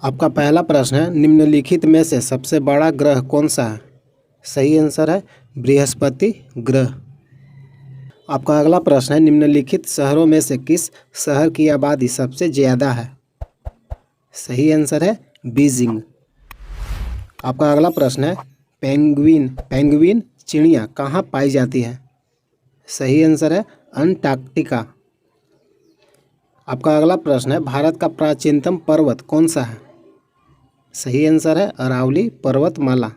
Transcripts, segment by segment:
आपका पहला प्रश्न है, निम्नलिखित में से सबसे बड़ा ग्रह कौन सा है? सही आंसर है बृहस्पति ग्रह। आपका अगला प्रश्न है, निम्नलिखित शहरों में से किस शहर की आबादी सबसे ज़्यादा है? सही आंसर है बीजिंग। आपका अगला प्रश्न है, पेंगुइन चिड़िया कहाँ पाई जाती है? सही आंसर है अंटार्कटिका। आपका अगला प्रश्न है, भारत का प्राचीनतम पर्वत कौन सा है? सही आंसर है अरावली पर्वतमाला।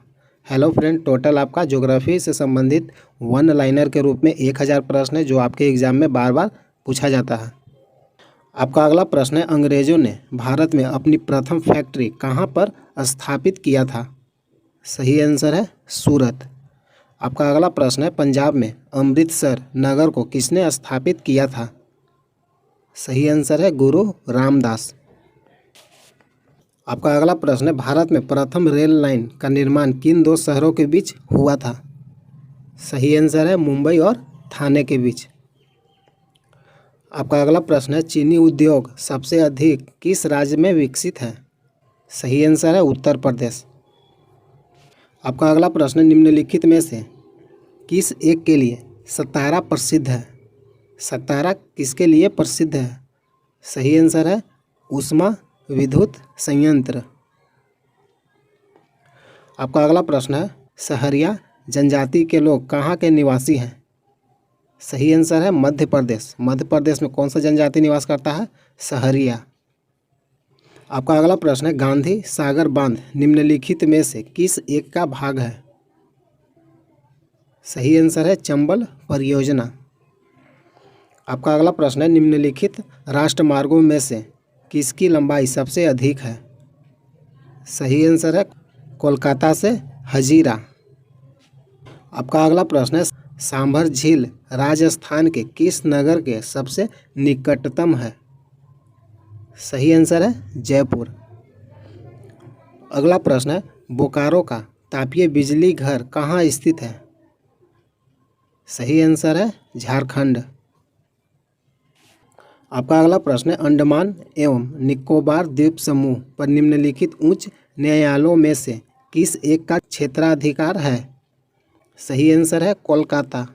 हेलो फ्रेंड, टोटल आपका ज्योग्राफी से संबंधित वन लाइनर के रूप में 1000 प्रश्न है जो आपके एग्जाम में बार बार पूछा जाता है। आपका अगला प्रश्न है, अंग्रेजों ने भारत में अपनी प्रथम फैक्ट्री कहाँ पर स्थापित किया था? सही आंसर है सूरत। आपका अगला प्रश्न है, पंजाब में अमृतसर नगर को किसने स्थापित किया था? सही आंसर है गुरु रामदास। आपका अगला प्रश्न है, भारत में प्रथम रेल लाइन का निर्माण किन दो शहरों के बीच हुआ था? सही आंसर है मुंबई और थाने के बीच। आपका अगला प्रश्न है, चीनी उद्योग सबसे अधिक किस राज्य में विकसित है? सही आंसर है उत्तर प्रदेश। आपका अगला प्रश्न है, निम्नलिखित में से किस एक के लिए सतारा प्रसिद्ध है? सतारा किसके लिए प्रसिद्ध है? सही आंसर है ऊष्मा विद्युत संयंत्र। आपका अगला प्रश्न है, सहरिया जनजाति के लोग कहाँ के निवासी हैं? सही आंसर है मध्य प्रदेश। मध्य प्रदेश में कौन सा जनजाति निवास करता है? सहरिया। आपका अगला प्रश्न है, गांधी सागर बांध निम्नलिखित में से किस एक का भाग है? सही आंसर है चंबल परियोजना। आपका अगला प्रश्न है, निम्नलिखित राष्ट्रमार्गों में से किसकी लंबाई सबसे अधिक है? सही आंसर है कोलकाता से हजीरा। आपका अगला प्रश्न है, सांभर झील राजस्थान के किस नगर के सबसे निकटतम है? सही आंसर है जयपुर। अगला प्रश्न है, बोकारो का तापीय बिजली घर कहाँ स्थित है? सही आंसर है झारखंड। आपका अगला प्रश्न है, अंडमान एवं निकोबार द्वीप समूह पर निम्नलिखित उच्च न्यायालयों में से किस एक का क्षेत्राधिकार है? सही आंसर है कोलकाता।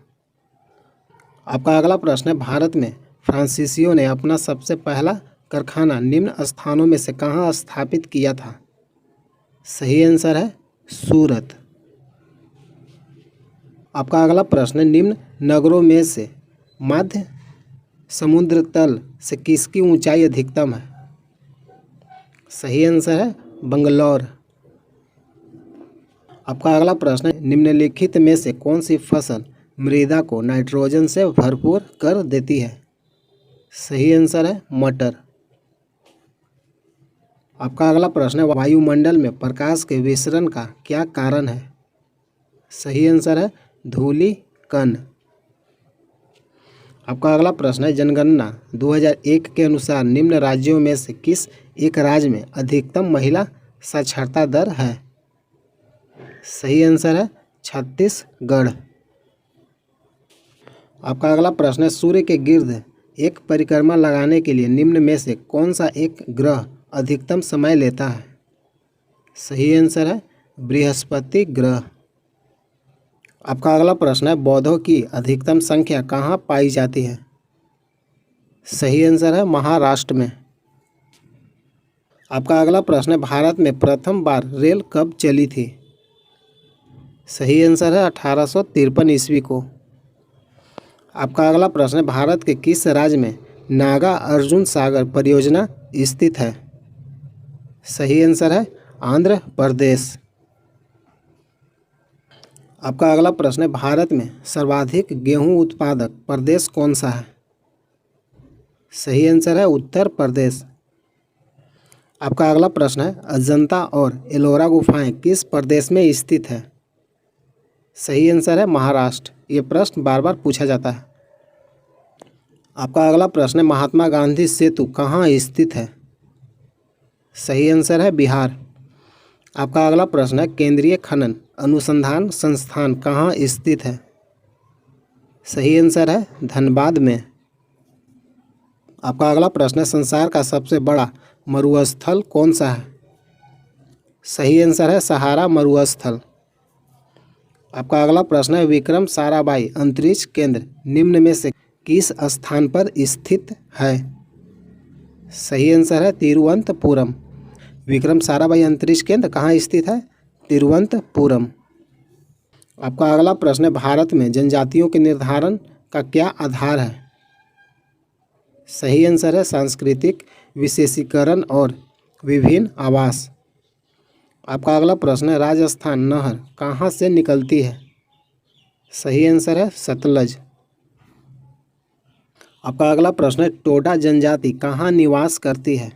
आपका अगला प्रश्न है, भारत में फ्रांसीसियों ने अपना सबसे पहला कारखाना निम्न स्थानों में से कहाँ स्थापित किया था? सही आंसर है सूरत। आपका अगला प्रश्न है, निम्न नगरों में से मध्य समुद्र तल से किसकी ऊंचाई अधिकतम है? सही आंसर है बंगलौर। आपका अगला प्रश्न है, निम्नलिखित में से कौन सी फसल मृदा को नाइट्रोजन से भरपूर कर देती है? सही आंसर है मटर। आपका अगला प्रश्न है, वायुमंडल में प्रकाश के विसरण का क्या कारण है? सही आंसर है धूलिकण। आपका अगला प्रश्न है, जनगणना 2001 के अनुसार निम्न राज्यों में से किस एक राज्य में अधिकतम महिला साक्षरता दर है? सही आंसर है छत्तीसगढ़। आपका अगला प्रश्न है, सूर्य के गिर्द एक परिक्रमा लगाने के लिए निम्न में से कौन सा एक ग्रह अधिकतम समय लेता है? सही आंसर है बृहस्पति ग्रह। आपका अगला प्रश्न है, बौद्धों की अधिकतम संख्या कहाँ पाई जाती है? सही आंसर है महाराष्ट्र में। आपका अगला प्रश्न है, भारत में प्रथम बार रेल कब चली थी? सही आंसर है 1853 ईस्वी को। आपका अगला प्रश्न है, भारत के किस राज्य में नागा अर्जुन सागर परियोजना स्थित है? सही आंसर है आंध्र प्रदेश। आपका अगला प्रश्न है, भारत में सर्वाधिक गेहूं उत्पादक प्रदेश कौन सा है? सही आंसर है उत्तर प्रदेश। आपका अगला प्रश्न है, अजंता और एलोरा गुफाएं किस प्रदेश में स्थित है? सही आंसर है महाराष्ट्र। ये प्रश्न बार बार पूछा जाता है। आपका अगला प्रश्न है, महात्मा गांधी सेतु कहाँ स्थित है? सही आंसर है बिहार। आपका अगला प्रश्न है, केंद्रीय खनन अनुसंधान संस्थान कहाँ स्थित है? सही आंसर है धनबाद में। आपका अगला प्रश्न है, संसार का सबसे बड़ा मरुस्थल कौन सा है? सही आंसर है सहारा मरुस्थल। आपका अगला प्रश्न है विक्रम साराभाई अंतरिक्ष केंद्र निम्न में से किस स्थान पर स्थित है? सही आंसर है तिरुवनंतपुरम। विक्रम साराभाई अंतरिक्ष केंद्र कहाँ स्थित है? तिरुवनंतपुरम। आपका अगला प्रश्न है भारत में जनजातियों के निर्धारण का क्या आधार है? सही आंसर है सांस्कृतिक विशेषीकरण और विभिन्न आवास। आपका अगला प्रश्न है राजस्थान नहर कहाँ से निकलती है? सही आंसर है सतलज। आपका अगला प्रश्न है टोडा जनजाति कहाँ निवास करती है?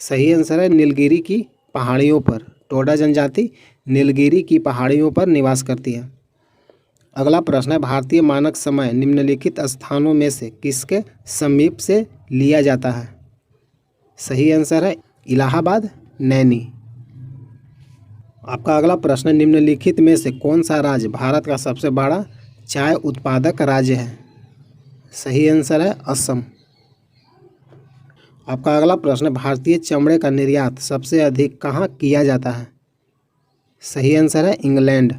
सही आंसर है नीलगिरी की पहाड़ियों पर। टोडा जनजाति नीलगिरी की पहाड़ियों पर निवास करती है। अगला प्रश्न है भारतीय मानक समय निम्नलिखित स्थानों में से किसके समीप से लिया जाता है? सही आंसर है इलाहाबाद नैनी। आपका अगला प्रश्न है निम्नलिखित में से कौन सा राज्य भारत का सबसे बड़ा चाय उत्पादक राज्य है? सही आंसर है असम। आपका अगला प्रश्न है भारतीय चमड़े का निर्यात सबसे अधिक कहाँ किया जाता है? सही आंसर है इंग्लैंड।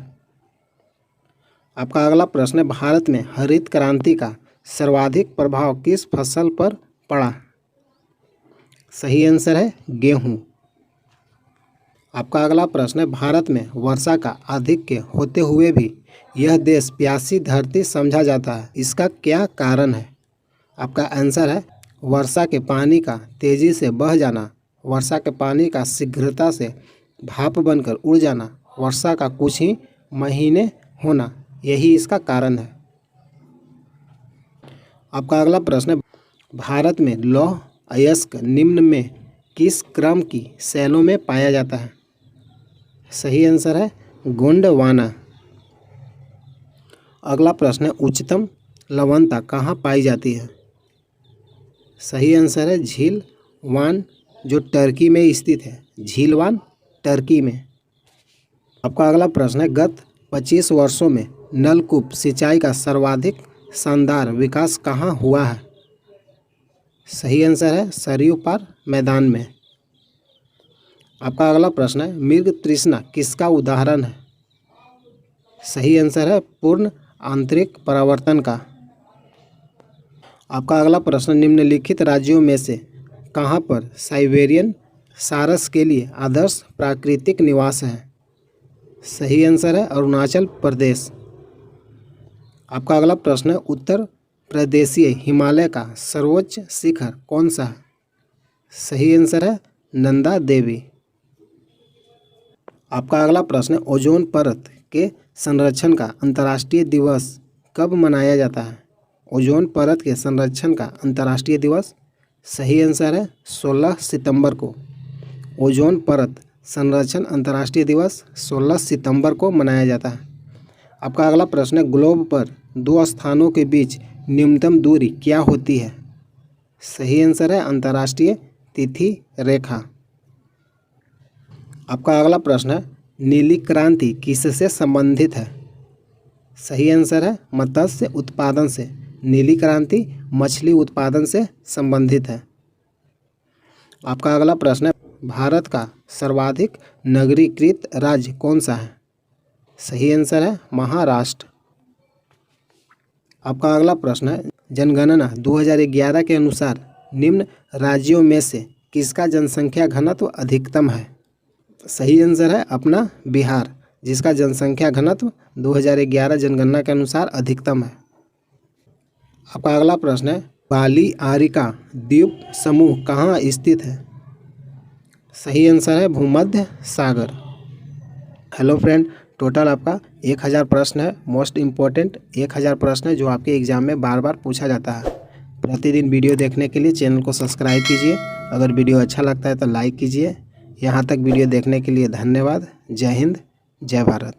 आपका अगला प्रश्न है भारत में हरित क्रांति का सर्वाधिक प्रभाव किस फसल पर पड़ा? सही आंसर है गेहूँ। आपका अगला प्रश्न है भारत में वर्षा का आधिक्य होते हुए भी यह देश प्यासी धरती समझा जाता है, इसका क्या कारण है? आपका आंसर है वर्षा के पानी का तेजी से बह जाना, वर्षा के पानी का शीघ्रता से भाप बनकर उड़ जाना, वर्षा का कुछ ही महीने होना, यही इसका कारण है। आपका अगला प्रश्न है भारत में लौह अयस्क निम्न में किस क्रम की शैलों में पाया जाता है? सही आंसर है गोंडवाना। अगला प्रश्न है उच्चतम लवणता कहाँ पाई जाती है? सही आंसर है झील वान जो टर्की में स्थित है, झीलवान टर्की में। आपका अगला प्रश्न है गत 25 वर्षों में नलकूप सिंचाई का सर्वाधिक शानदार विकास कहाँ हुआ है? सही आंसर है सरयू पार मैदान में। आपका अगला प्रश्न है मृग तृष्णा किसका उदाहरण है? सही आंसर है पूर्ण आंतरिक परावर्तन का। आपका अगला प्रश्न निम्नलिखित राज्यों में से कहाँ पर साइबेरियन सारस के लिए आदर्श प्राकृतिक निवास है? सही आंसर है अरुणाचल प्रदेश। आपका अगला प्रश्न है उत्तर प्रदेशीय हिमालय का सर्वोच्च शिखर कौन सा है? सही आंसर है नंदा देवी। आपका अगला प्रश्न है ओजोन परत के संरक्षण का अंतर्राष्ट्रीय दिवस कब मनाया जाता है? ओजोन परत के संरक्षण का अंतर्राष्ट्रीय दिवस सही आंसर है 16 सितंबर को। ओजोन परत संरक्षण अंतर्राष्ट्रीय दिवस 16 सितंबर को मनाया जाता है। आपका अगला प्रश्न है ग्लोब पर दो स्थानों के बीच न्यूनतम दूरी क्या होती है? सही आंसर है अंतर्राष्ट्रीय तिथि रेखा। आपका अगला प्रश्न है नीली क्रांति किससे संबंधित है? सही आंसर है मत्स्य उत्पादन से। नीली क्रांति मछली उत्पादन से संबंधित है। आपका अगला प्रश्न है भारत का सर्वाधिक नगरीकृत राज्य कौन सा है? सही आंसर है महाराष्ट्र। आपका अगला प्रश्न है जनगणना 2011 के अनुसार निम्न राज्यों में से किसका जनसंख्या घनत्व अधिकतम है? सही आंसर है अपना बिहार, जिसका जनसंख्या घनत्व 2011 जनगणना के अनुसार अधिकतम है। आपका अगला प्रश्न है बाली आरिका द्वीप समूह कहाँ स्थित है? सही आंसर है भूमध्य सागर। हेलो फ्रेंड, टोटल आपका 1000 प्रश्न है। मोस्ट इम्पोर्टेंट 1000 प्रश्न है जो आपके एग्जाम में बार बार पूछा जाता है। प्रतिदिन वीडियो देखने के लिए चैनल को सब्सक्राइब कीजिए। अगर वीडियो अच्छा लगता है तो लाइक कीजिए। यहाँ तक वीडियो देखने के लिए धन्यवाद। जय हिंद, जय भारत।